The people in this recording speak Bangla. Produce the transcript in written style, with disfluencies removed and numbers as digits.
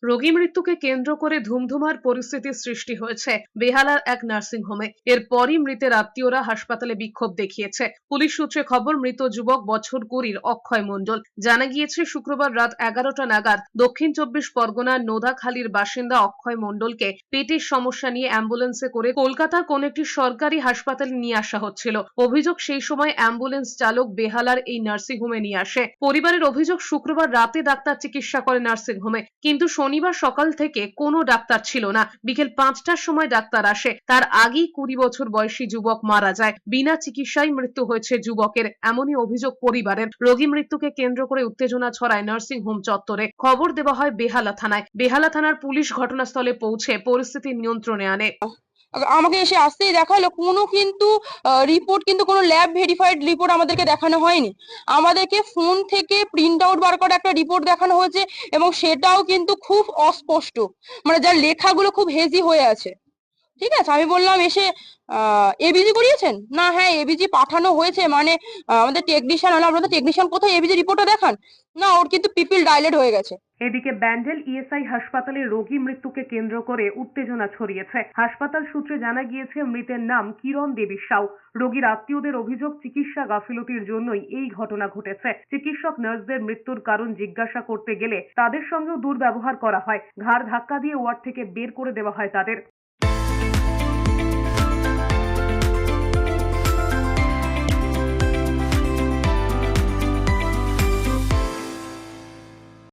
রোগী মৃত্যুকে কেন্দ্র করে ধুমধুমার পরিস্থিতির সৃষ্টি হয়েছে বেহালার এক নার্সিংহোমে। এরপরই মৃতের আত্মীয়রা হাসপাতালে বিক্ষোভ দেখিয়েছে। পুলিশ সূত্রে খবর, মৃত যুবক বছর 20 অক্ষয় মণ্ডল। জানা গিয়েছে, শুক্রবার রাত 11টা নাগাদ দক্ষিণ 24 পরগনার নোদাখালীর বাসিন্দা অক্ষয় মণ্ডলকে পেটের সমস্যা নিয়ে অ্যাম্বুলেন্সে করে কলকাতার কোন একটি সরকারি হাসপাতালে নিয়ে আসা হচ্ছিল। অভিযোগ, সেই সময় অ্যাম্বুলেন্স চালক বেহালার এই নার্সিংহোমে নিয়ে আসে। পরিবারের অভিযোগ, শুক্রবার রাতে ডাক্তার চিকিৎসা করে নার্সিংহোমে, কিন্তু শনিবার সকাল থেকে কোনো ডাক্তার ছিল না। বিকেল 5টার সময় ডাক্তার আসে। তার আগেই 20 বছর বয়সী যুবক মারা যায়। বিনা চিকিৎসায় মৃত্যু হয়েছে যুবকের, এমনই অভিযোগ পরিবারের। রোগী মৃত্যুকে কেন্দ্র করে উত্তেজনা ছড়ায় নার্সিং হোম চত্বরে। খবর দেওয়া হয় বেহালা থানায়। বেহালা থানার পুলিশ ঘটনাস্থলে পৌঁছে পরিস্থিতি নিয়ন্ত্রণে আনে। আমাকে এসে আসতেই দেখালো কোনো কিন্তু রিপোর্ট, কিন্তু কোনো ল্যাব ভেরিফাইড রিপোর্ট আমাদেরকে দেখানো হয়নি। আমাদেরকে ফোন থেকে প্রিন্ট আউট বার করা একটা রিপোর্ট দেখানো হয়েছে, এবং সেটাও কিন্তু খুব অস্পষ্ট, মানে যার লেখাগুলো খুব হেজি হয়ে আছে। ঠিক আছে, আমি বললাম এসে এবিজি করিয়েছেন না? হ্যাঁ, এবিজি পাঠানো হয়েছে, মানে আমাদের টেকনিশিয়ান হলো, আপনাদের টেকনিশিয়ান কোথায়, এবিজি রিপোর্টটা দেখান না। ওর কিন্তু পিপিল ডাইলেট হয়ে গেছে। এদিকে ব্যান্ডেল ইএসআই হাসপাতালে রোগী মৃত্যুকে কেন্দ্র করে উত্তেজনা ছড়িয়েছে। হাসপাতাল সূত্রে জানা গিয়েছে, মৃতের নাম কিরণ দেবী সাউ। রোগীর আত্মীয়দের অভিযোগ, চিকিৎসা গাফিলতির জন্যই এই ঘটনা ঘটেছে। চিকিৎসক নার্সদের মৃত্যুর কারণ জিজ্ঞাসা করতে গেলে তাদের সঙ্গেও দুর্ব্যবহার করা হয়। ঘাড় ধাক্কা দিয়ে ওয়ার্ড থেকে বের করে দেওয়া হয় তাদের।